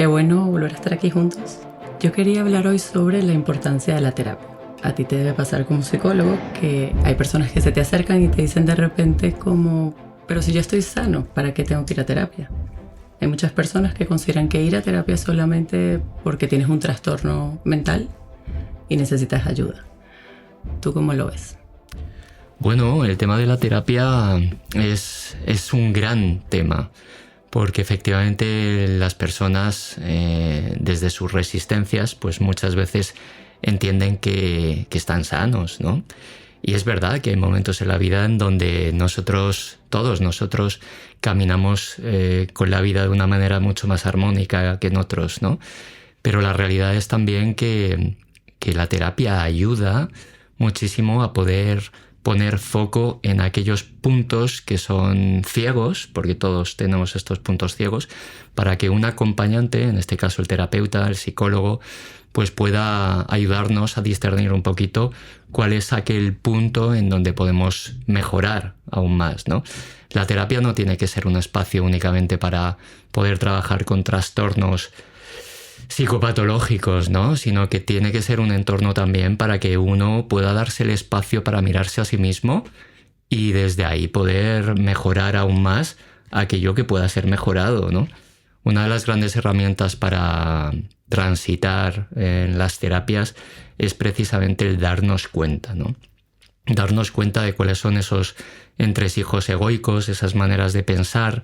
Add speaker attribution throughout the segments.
Speaker 1: Qué bueno volver a estar aquí juntos. Yo quería hablar hoy sobre la importancia de la terapia. A ti te debe pasar como psicólogo que hay personas que se te acercan y te dicen de repente como, pero si yo estoy sano, ¿para qué tengo que ir a terapia? Hay muchas personas que consideran que ir a terapia es solamente porque tienes un trastorno mental y necesitas ayuda. ¿Tú cómo lo ves?
Speaker 2: Bueno, el tema de la terapia es un gran tema, porque efectivamente las personas desde sus resistencias pues muchas veces entienden que están sanos, ¿no? Y es verdad que hay momentos en la vida en donde todos nosotros caminamos con la vida de una manera mucho más armónica que en otros, ¿no? Pero la realidad es también que la terapia ayuda muchísimo a poder poner foco en aquellos puntos que son ciegos, porque todos tenemos estos puntos ciegos, para que un acompañante, en este caso el terapeuta, el psicólogo, pues pueda ayudarnos a discernir un poquito cuál es aquel punto en donde podemos mejorar aún más, ¿no? La terapia no tiene que ser un espacio únicamente para poder trabajar con trastornos psicopatológicos, ¿no? Sino que tiene que ser un entorno también para que uno pueda darse el espacio para mirarse a sí mismo y desde ahí poder mejorar aún más aquello que pueda ser mejorado, ¿no? Una de las grandes herramientas para transitar en las terapias es precisamente el darnos cuenta, ¿no? Darnos cuenta de cuáles son esos entresijos egoicos, esas maneras de pensar,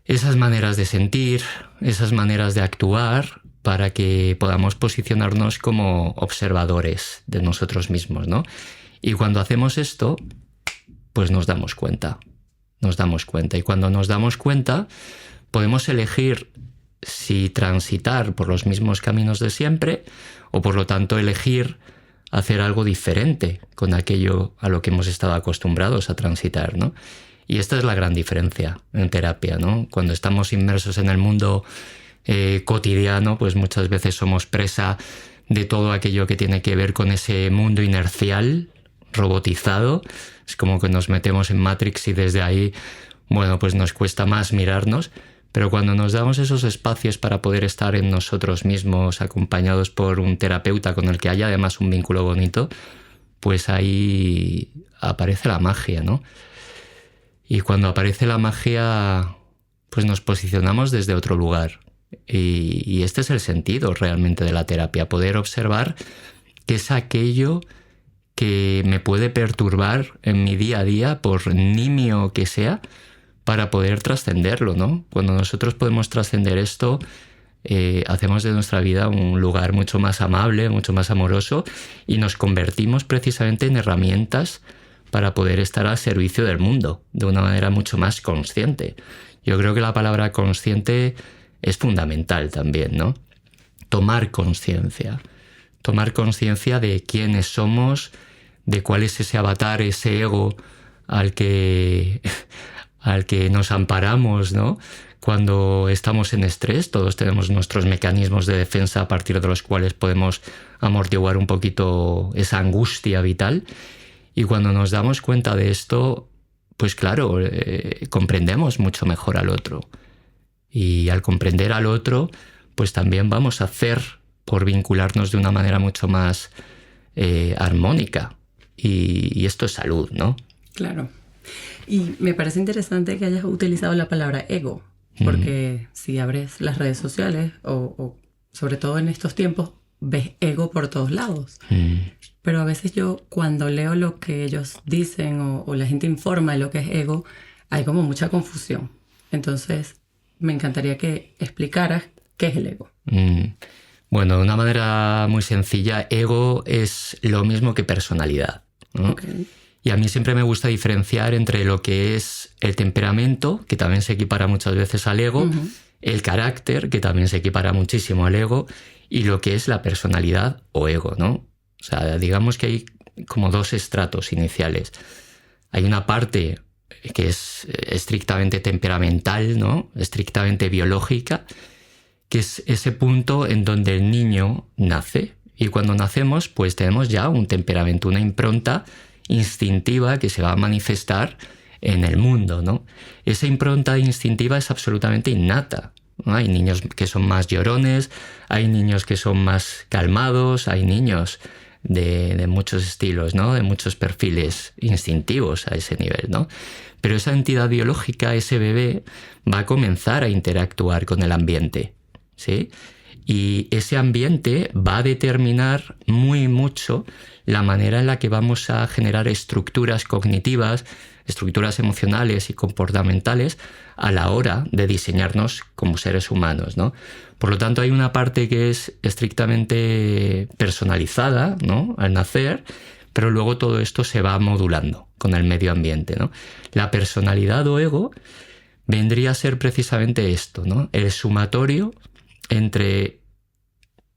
Speaker 2: esas maneras de sentir, esas maneras de actuar, para que podamos posicionarnos como observadores de nosotros mismos, ¿no? Y cuando hacemos esto, pues nos damos cuenta. Y cuando nos damos cuenta, podemos elegir si transitar por los mismos caminos de siempre o, por lo tanto, elegir hacer algo diferente con aquello a lo que hemos estado acostumbrados a transitar, ¿no? Y esta es la gran diferencia en terapia, ¿no? Cuando estamos inmersos en el mundo cotidiano, pues muchas veces somos presa de todo aquello que tiene que ver con ese mundo inercial, robotizado. Es como que nos metemos en Matrix y desde ahí, bueno, pues nos cuesta más mirarnos. Pero cuando nos damos esos espacios para poder estar en nosotros mismos, acompañados por un terapeuta con el que haya además un vínculo bonito, pues ahí aparece la magia, ¿no? Y cuando aparece la magia, pues nos posicionamos desde otro lugar. Y este es el sentido realmente de la terapia, poder observar qué es aquello que me puede perturbar en mi día a día, por nimio que sea, para poder trascenderlo, ¿no? Cuando nosotros podemos trascender esto, hacemos de nuestra vida un lugar mucho más amable, mucho más amoroso, y nos convertimos precisamente en herramientas para poder estar al servicio del mundo de una manera mucho más consciente. Yo creo que la palabra consciente es fundamental también, ¿no? Tomar conciencia de quiénes somos, de cuál es ese avatar, ese ego al que nos amparamos, ¿no? Cuando estamos en estrés, todos tenemos nuestros mecanismos de defensa a partir de los cuales podemos amortiguar un poquito esa angustia vital. Y cuando nos damos cuenta de esto, pues claro, comprendemos mucho mejor al otro. Y al comprender al otro, pues también vamos a hacer por vincularnos de una manera mucho más armónica. Y esto es salud, ¿no?
Speaker 1: Claro. Y me parece interesante que hayas utilizado la palabra ego, porque si abres las redes sociales o sobre todo en estos tiempos, ves ego por todos lados. Pero a veces yo, cuando leo lo que ellos dicen o la gente informa de lo que es ego, hay como mucha confusión. Entonces, me encantaría que explicaras qué es el ego.
Speaker 2: Bueno, de una manera muy sencilla, ego es lo mismo que personalidad, ¿no?
Speaker 1: Okay.
Speaker 2: Y a mí siempre me gusta diferenciar entre lo que es el temperamento, que también se equipara muchas veces al ego, el carácter, que también se equipara muchísimo al ego, y lo que es la personalidad o ego, ¿no? O sea, digamos que hay como dos estratos iniciales. Hay una parte que es estrictamente temperamental, ¿no? Estrictamente biológica, que es ese punto en donde el niño nace. Y cuando nacemos, pues tenemos ya un temperamento, una impronta instintiva que se va a manifestar en el mundo, ¿no? Esa impronta instintiva es absolutamente innata. ¿no? Hay niños que son más llorones, hay niños que son más calmados, hay niños de muchos estilos, ¿no? De muchos perfiles instintivos a ese nivel, ¿no? Pero esa entidad biológica, ese bebé, va a comenzar a interactuar con el ambiente, ¿sí? Y ese ambiente va a determinar mucho la manera en la que vamos a generar estructuras cognitivas, estructuras emocionales y comportamentales a la hora de diseñarnos como seres humanos, ¿no? Por lo tanto, hay una parte que es estrictamente personalizada, ¿no? Al nacer, pero luego todo esto se va modulando con el medio ambiente, ¿no? La personalidad o ego vendría a ser precisamente esto, ¿no? El sumatorio entre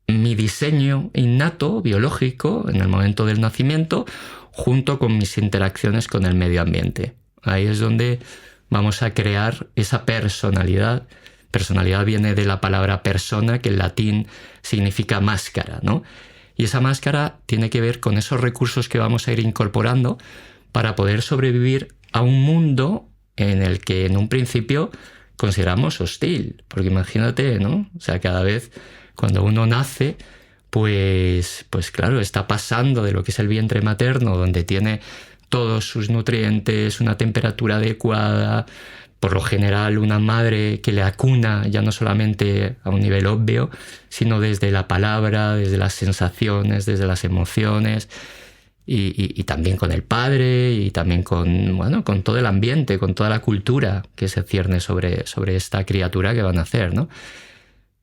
Speaker 2: mi diseño innato, biológico, en el momento del nacimiento, junto con mis interacciones con el medio ambiente. Ahí es donde vamos a crear esa personalidad. Personalidad viene de la palabra persona, que en latín significa máscara, ¿no? Y esa máscara tiene que ver con esos recursos que vamos a ir incorporando para poder sobrevivir a un mundo en el que en un principio consideramos hostil. Porque imagínate, ¿no? O sea, cada vez cuando uno nace, pues claro, está pasando de lo que es el vientre materno, donde tiene todos sus nutrientes, una temperatura adecuada, por lo general una madre que le acuna ya no solamente a un nivel obvio, sino desde la palabra, desde las sensaciones, desde las emociones, y también con el padre, y también con todo el ambiente, con toda la cultura que se cierne sobre esta criatura que van a nacer, ¿no?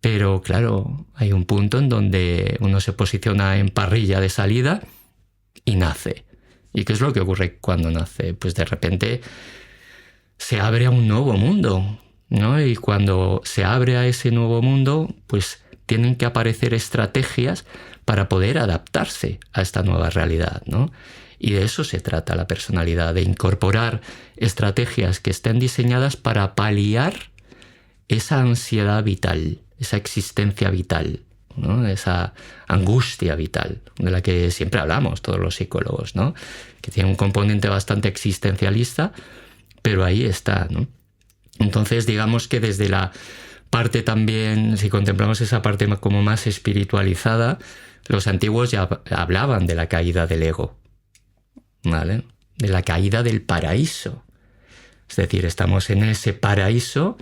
Speaker 2: Pero claro, hay un punto en donde uno se posiciona en parrilla de salida y nace. ¿Y qué es lo que ocurre cuando nace? Pues de repente se abre a un nuevo mundo, ¿no? Y cuando se abre a ese nuevo mundo, pues tienen que aparecer estrategias para poder adaptarse a esta nueva realidad, ¿no? Y de eso se trata la personalidad, de incorporar estrategias que estén diseñadas para paliar esa ansiedad vital, esa existencia vital, ¿no? Esa angustia vital, de la que siempre hablamos todos los psicólogos, ¿no? Que tiene un componente bastante existencialista, pero ahí está, ¿no? Entonces, digamos que desde la parte también, si contemplamos esa parte como más espiritualizada, los antiguos ya hablaban de la caída del ego, ¿vale? De la caída del paraíso. Es decir, estamos en ese paraíso,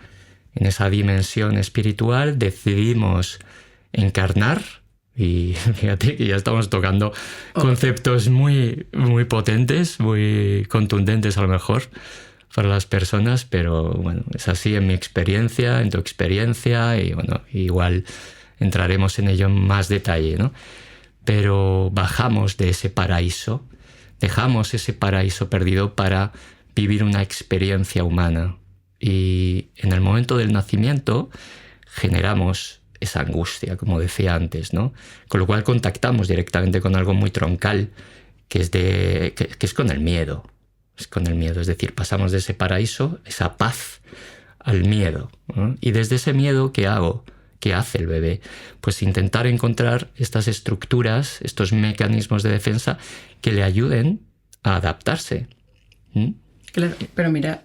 Speaker 2: en esa dimensión espiritual, decidimos encarnar, y fíjate que ya estamos tocando conceptos muy potentes, muy contundentes a lo mejor para las personas, pero bueno, es así en mi experiencia, en tu experiencia, y bueno, igual entraremos en ello en más detalle, ¿no? Pero bajamos de ese paraíso, dejamos ese paraíso perdido para vivir una experiencia humana. Y en el momento del nacimiento generamos esa angustia, como decía antes, ¿no? Con lo cual contactamos directamente con algo muy troncal, que es con el miedo. Es con el miedo, es decir, pasamos de ese paraíso, esa paz, al miedo, ¿no? Y desde ese miedo, ¿qué hago? ¿Qué hace el bebé? Pues intentar encontrar estas estructuras, estos mecanismos de defensa que le ayuden a adaptarse.
Speaker 1: Claro, pero mira,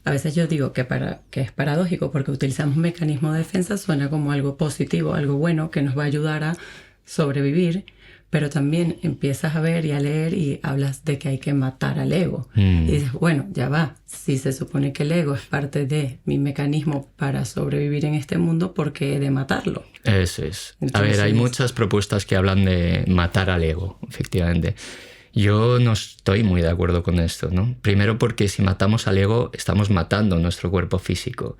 Speaker 1: a veces yo digo que es paradójico porque utilizamos mecanismos de defensa, suena como algo positivo, algo bueno que nos va a ayudar a sobrevivir, pero también empiezas a ver y a leer y hablas de que hay que matar al ego. Y dices, bueno, ya va, si se supone que el ego es parte de mi mecanismo para sobrevivir en este mundo, ¿por qué he de matarlo?
Speaker 2: Eso es.
Speaker 1: Entonces,
Speaker 2: a ver, hay muchas propuestas que hablan de matar al ego, efectivamente. Yo no estoy muy de acuerdo con esto, ¿no? Primero porque si matamos al ego, estamos matando nuestro cuerpo físico.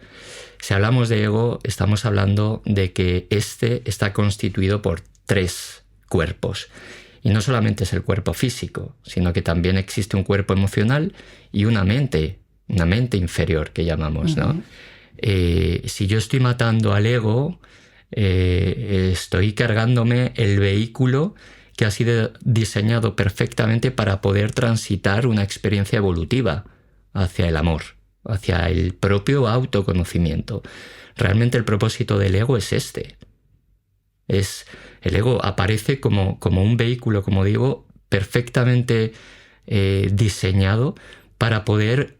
Speaker 2: Si hablamos de ego, estamos hablando de que este está constituido por 3 cuerpos. Y no solamente es el cuerpo físico, sino que también existe un cuerpo emocional y una mente inferior que llamamos, ¿no? Si yo estoy matando al ego, estoy cargándome el vehículo que ha sido diseñado perfectamente para poder transitar una experiencia evolutiva hacia el amor, hacia el propio autoconocimiento. Realmente el propósito del ego es este. El ego aparece como un vehículo, como digo, perfectamente diseñado para poder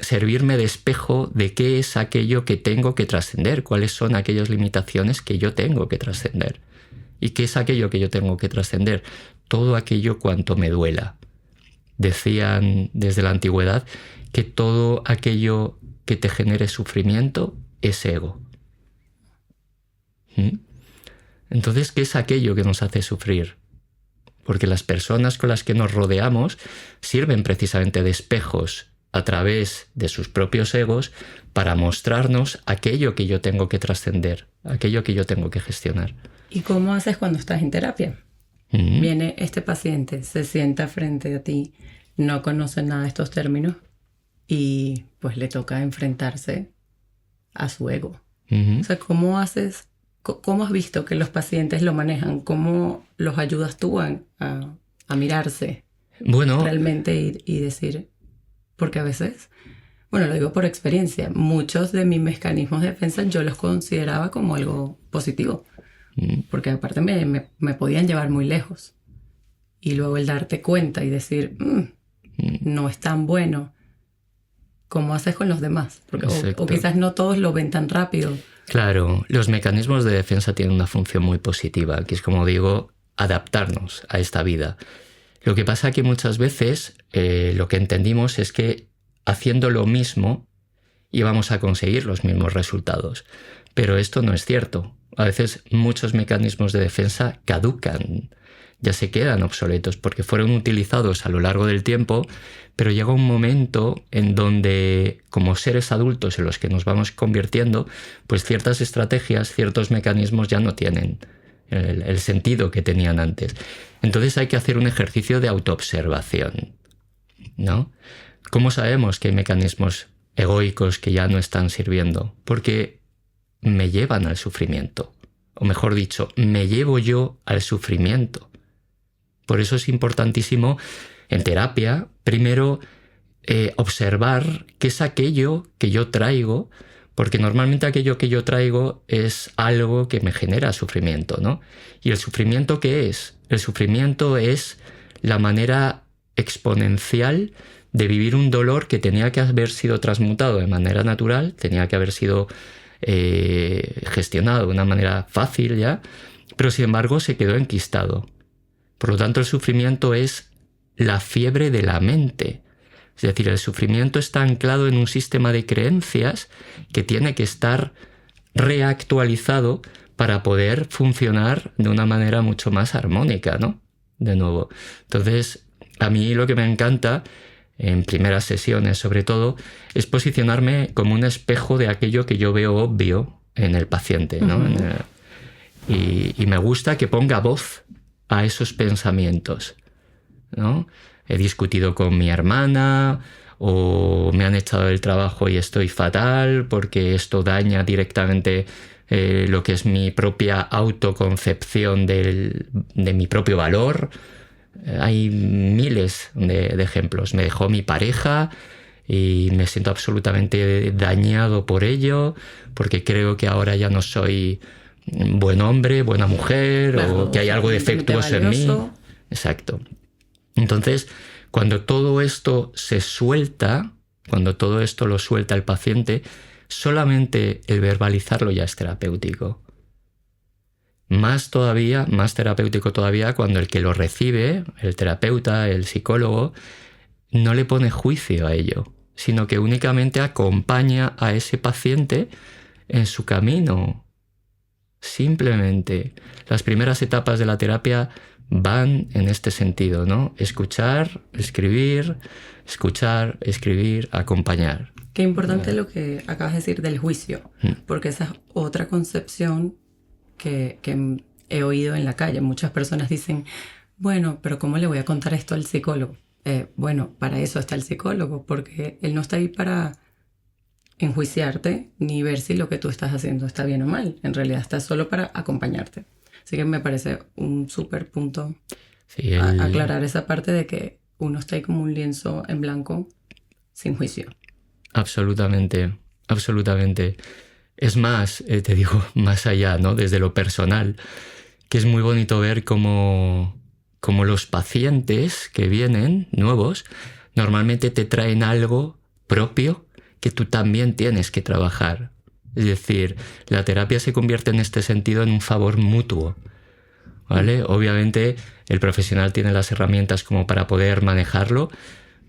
Speaker 2: servirme de espejo de qué es aquello que tengo que trascender, cuáles son aquellas limitaciones que yo tengo que trascender. ¿Y qué es aquello que yo tengo que trascender? Todo aquello cuanto me duela. Decían desde la antigüedad que todo aquello que te genere sufrimiento es ego. Entonces, ¿qué es aquello que nos hace sufrir? Porque las personas con las que nos rodeamos sirven precisamente de espejos a través de sus propios egos para mostrarnos aquello que yo tengo que trascender, aquello que yo tengo que gestionar.
Speaker 1: ¿Y cómo haces cuando estás en terapia? Viene este paciente, se sienta frente a ti, no conoce nada de estos términos y pues le toca enfrentarse a su ego. O sea, ¿cómo haces? ¿Cómo has visto que los pacientes lo manejan? ¿Cómo los ayudas tú a mirarse realmente y decir? Porque a veces, bueno, lo digo por experiencia, muchos de mis mecanismos de defensa yo los consideraba como algo positivo. Porque aparte me podían llevar muy lejos. Y luego el darte cuenta y decir, no es tan bueno. ¿Cómo haces con los demás? Porque, o quizás no todos lo ven tan rápido.
Speaker 2: Claro, los mecanismos de defensa tienen una función muy positiva, que es, como digo, adaptarnos a esta vida. Lo que pasa que muchas veces lo que entendimos es que haciendo lo mismo íbamos a conseguir los mismos resultados. Pero esto no es cierto. A veces muchos mecanismos de defensa caducan, ya se quedan obsoletos porque fueron utilizados a lo largo del tiempo, pero llega un momento en donde, como seres adultos en los que nos vamos convirtiendo, pues ciertas estrategias, ciertos mecanismos ya no tienen el sentido que tenían antes. Entonces hay que hacer un ejercicio de autoobservación, ¿no? ¿Cómo sabemos que hay mecanismos egoicos que ya no están sirviendo? Porque me llevan al sufrimiento. O mejor dicho, me llevo yo al sufrimiento. Por eso es importantísimo en terapia, primero, observar qué es aquello que yo traigo, porque normalmente aquello que yo traigo es algo que me genera sufrimiento, ¿no? ¿Y el sufrimiento qué es? El sufrimiento es la manera exponencial de vivir un dolor que tenía que haber sido transmutado de manera natural, tenía que haber sido gestionado de una manera fácil ya, pero sin embargo se quedó enquistado. Por lo tanto, el sufrimiento es la fiebre de la mente. Es decir, el sufrimiento está anclado en un sistema de creencias que tiene que estar reactualizado para poder funcionar de una manera mucho más armónica, ¿no? De nuevo. Entonces, a mí lo que me encanta, en primeras sesiones sobre todo, es posicionarme como un espejo de aquello que yo veo obvio en el paciente, ¿no? Y me gusta que ponga voz a esos pensamientos, ¿no? He discutido con mi hermana, o me han echado del trabajo y estoy fatal porque esto daña directamente lo que es mi propia autoconcepción de mi propio valor. Hay miles de ejemplos. Me dejó mi pareja y me siento absolutamente dañado por ello, porque creo que ahora ya no soy buen hombre, buena mujer, claro, o que hay algo defectuoso en mí. Exacto. Entonces, cuando todo esto se suelta, cuando todo esto lo suelta el paciente, solamente el verbalizarlo ya es terapéutico. Más todavía, más terapéutico todavía, cuando el que lo recibe, el terapeuta, el psicólogo, no le pone juicio a ello, sino que únicamente acompaña a ese paciente en su camino. Simplemente. Las primeras etapas de la terapia van en este sentido, ¿no? Escuchar, escribir, acompañar.
Speaker 1: Qué importante lo que acabas de decir del juicio, porque esa es otra concepción que he oído en la calle. Muchas personas dicen, bueno, pero ¿cómo le voy a contar esto al psicólogo? Bueno, para eso está el psicólogo, porque él no está ahí para enjuiciarte ni ver si lo que tú estás haciendo está bien o mal. En realidad está solo para acompañarte. Así que me parece un súper punto aclarar esa parte de que uno está ahí como un lienzo en blanco sin juicio.
Speaker 2: Absolutamente, absolutamente. Es más, te digo, más allá, ¿no? Desde lo personal, que es muy bonito ver cómo los pacientes que vienen nuevos normalmente te traen algo propio que tú también tienes que trabajar. Es decir, la terapia se convierte en este sentido en un favor mutuo, ¿vale? Obviamente el profesional tiene las herramientas como para poder manejarlo,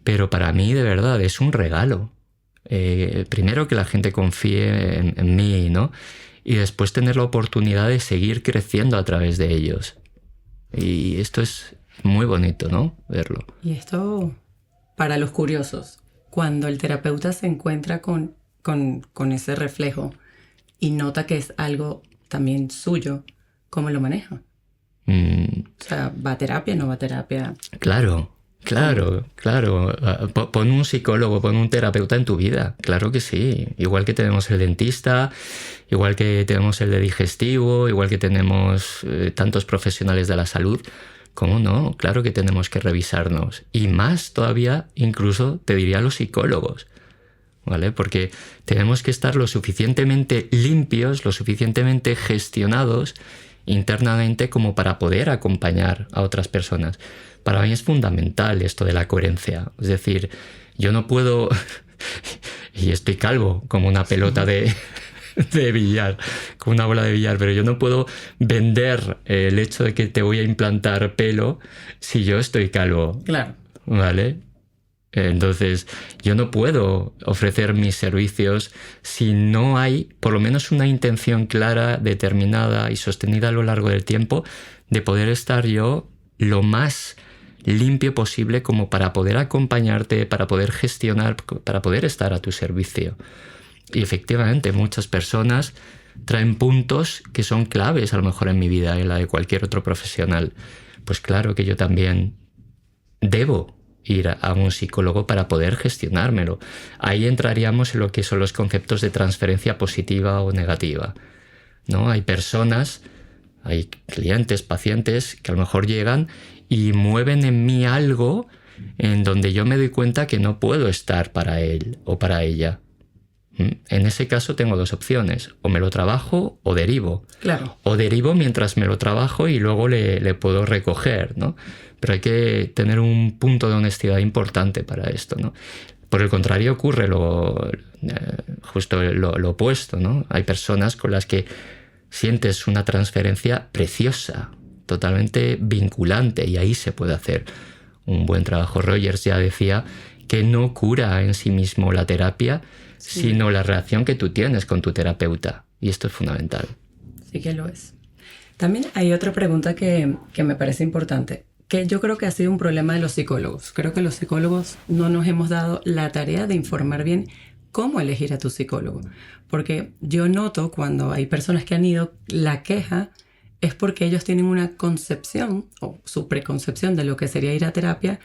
Speaker 2: pero para mí de verdad es un regalo. Primero que la gente confíe en mí, ¿no? Y después tener la oportunidad de seguir creciendo a través de ellos. Y esto es muy bonito, ¿no? Verlo.
Speaker 1: Y esto, para los curiosos, cuando el terapeuta se encuentra con ese reflejo y nota que es algo también suyo, ¿cómo lo maneja? O sea, ¿va a terapia, no va a terapia?
Speaker 2: Claro. Pon un psicólogo, pon un terapeuta en tu vida. Claro que sí. Igual que tenemos el dentista, igual que tenemos el de digestivo, igual que tenemos tantos profesionales de la salud. ¿Cómo no? Claro que tenemos que revisarnos. Y más todavía, incluso te diría los psicólogos, ¿vale? Porque tenemos que estar lo suficientemente limpios, lo suficientemente gestionados internamente como para poder acompañar a otras personas. Para mí es fundamental esto de la coherencia. Es decir, yo no puedo, y estoy calvo como una pelota de billar, como una bola de billar, pero yo no puedo vender el hecho de que te voy a implantar pelo si yo estoy calvo.
Speaker 1: Claro.
Speaker 2: ¿Vale? Entonces, yo no puedo ofrecer mis servicios si no hay por lo menos una intención clara, determinada y sostenida a lo largo del tiempo de poder estar yo lo más limpio posible como para poder acompañarte, para poder gestionar, para poder estar a tu servicio. Y efectivamente, muchas personas traen puntos que son claves a lo mejor en mi vida y en la de cualquier otro profesional. Pues claro que yo también debo ir a un psicólogo para poder gestionármelo. Ahí entraríamos en lo que son los conceptos de transferencia positiva o negativa, ¿no? Hay personas, hay clientes, pacientes que a lo mejor llegan y mueven en mí algo en donde yo me doy cuenta que no puedo estar para él o para ella. En ese caso tengo dos opciones, o me lo trabajo o derivo.
Speaker 1: Claro.
Speaker 2: O derivo mientras me lo trabajo y luego le puedo recoger, ¿no? Pero hay que tener un punto de honestidad importante para esto, ¿no? Por el contrario ocurre justo lo opuesto, ¿no? Hay personas con las que sientes una transferencia preciosa, totalmente vinculante, y ahí se puede hacer un buen trabajo. Rogers ya decía que no cura en sí mismo la terapia, sino la relación que tú tienes con tu terapeuta. Y esto es fundamental.
Speaker 1: Sí que lo es. También hay otra pregunta que me parece importante, que yo creo que ha sido un problema de los psicólogos. Creo que los psicólogos no nos hemos dado la tarea de informar bien cómo elegir a tu psicólogo. Porque yo noto cuando hay personas que han ido, la queja es porque ellos tienen una concepción o su preconcepción de lo que sería ir a terapia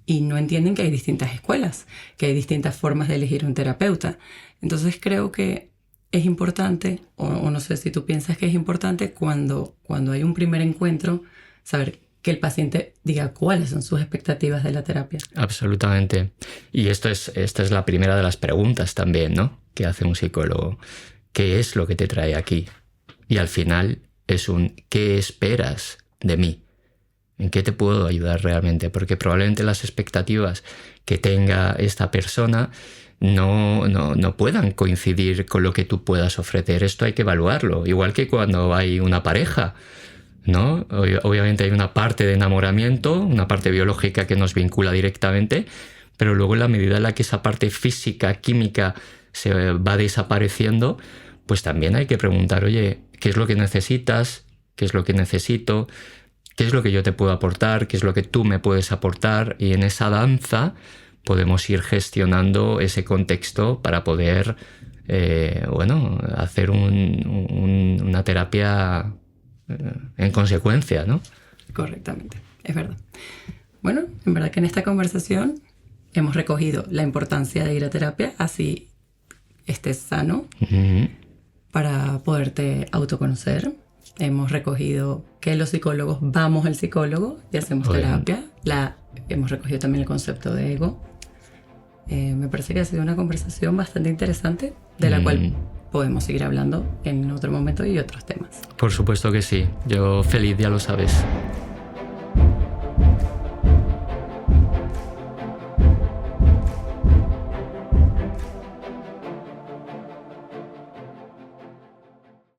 Speaker 1: y no entienden que hay distintas escuelas, que hay distintas formas de elegir un terapeuta. Entonces creo que es importante, o no sé si tú piensas que es importante, cuando hay un primer encuentro, saber que el paciente diga cuáles son sus expectativas de la terapia.
Speaker 2: Absolutamente. Y esta es la primera de las preguntas también, ¿no?, que hace un psicólogo. ¿Qué es lo que te trae aquí? Y al final es ¿qué esperas de mí? ¿En qué te puedo ayudar realmente? Porque probablemente las expectativas que tenga esta persona no puedan coincidir con lo que tú puedas ofrecer. Esto hay que evaluarlo. Igual que cuando hay una pareja, ¿no? Obviamente hay una parte de enamoramiento, una parte biológica que nos vincula directamente, pero luego en la medida en la que esa parte física, química se va desapareciendo, pues también hay que preguntar, oye, ¿qué es lo que necesitas? ¿Qué es lo que necesito? ¿Qué es lo que yo te puedo aportar? ¿Qué es lo que tú me puedes aportar? Y en esa danza podemos ir gestionando ese contexto para poder, hacer una terapia en consecuencia, ¿no?
Speaker 1: Correctamente, es verdad. Bueno, en verdad que en esta conversación hemos recogido la importancia de ir a terapia, así estés sano, para poderte autoconocer. Hemos recogido que los psicólogos vamos al psicólogo y hacemos terapia. Hemos recogido también el concepto de ego. Me parece que ha sido una conversación bastante interesante, de la cual podemos seguir hablando en otro momento y otros temas.
Speaker 2: Por supuesto que sí. Yo feliz, ya lo sabes.